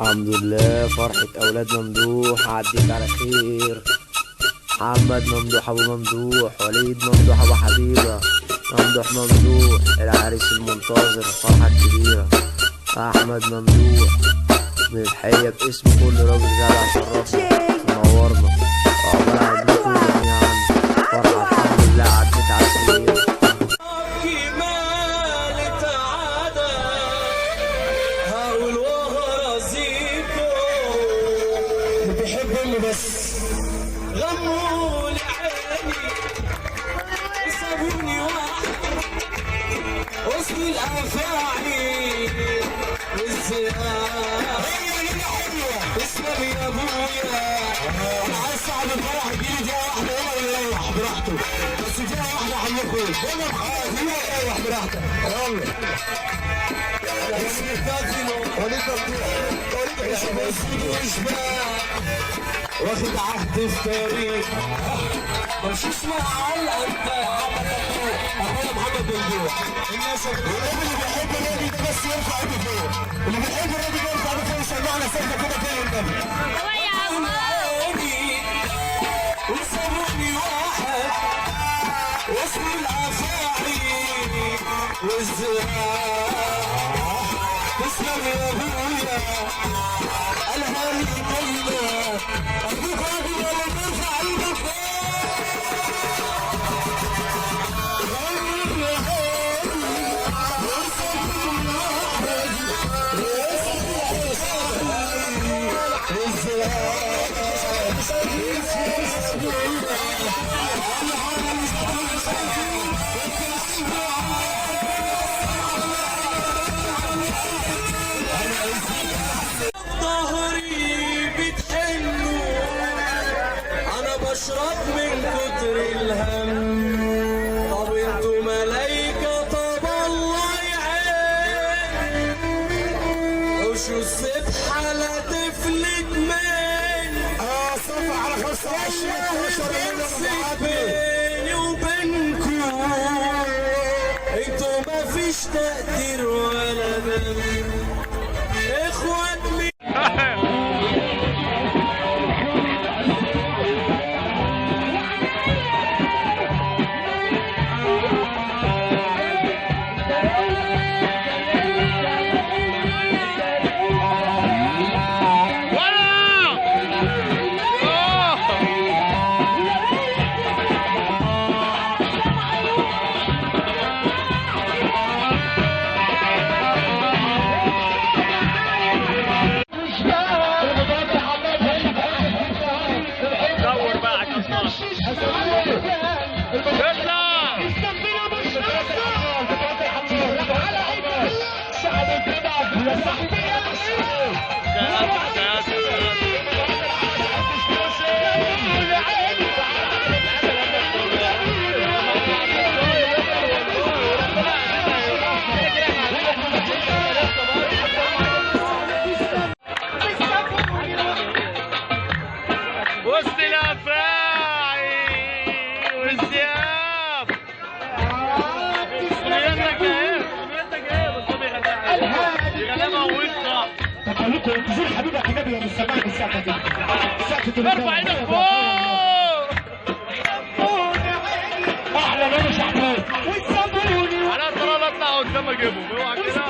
الحمد لله، فرحة أولاد ممدوح عديت على خير. محمد ممدوح أبو ممدوح، وليد ممدوح أبو حبيبة، ممدوح العريس المنتظر، الفرحة الكبيرة. أحمد ممدوح من الحية باسم كل راجل جدع شرفنا ونورنا. عقبال عندكم جميعا، فرحة الحمد لله عديت على خير. بس غموا لعيني سابوني واحد وسط الافاعي والزياح. اسلم يا ابويا، انا عايز صعب الفرح تجيلي جايه واحده ولا يريح براحته، بس جايه واحده عمكم يريح براحتك. يلا اسمي التاجر وليد واخد عهد في طريق مش اسمها علقه. انت يا اخويا محمد ممدوح، الناس اللي بيحب الراجل ده بس يرفع ايده فوق، اللي بيحب الراجل ده يرفع ايده فوق ويسمعنا سجده كده فين النبي. وسابوني واحد واسمه الافاعي والزراعه. تسلم يا ابويا الهاني كله، ابوك راجل ولا ترفع ايدك بشرب من كتر الهم. طب انتوا ملايكة، طب الله يعين، وشو السبحة لا تفلت من صفحة على 25 بيني وبينكم. انتوا ما فيش تقدير ولا بم اخوات مين. وسط الافاعي والزياب. سميتك ايه بس هو بيغنيها وسطى. طب خليكم انتظر حبيبك النبي يا مسمعك الساعه كده. ارفع ايدك فوق. احلى مش احمد والصابوني على طول اطلع قدام اجيبهم. اوعى كده.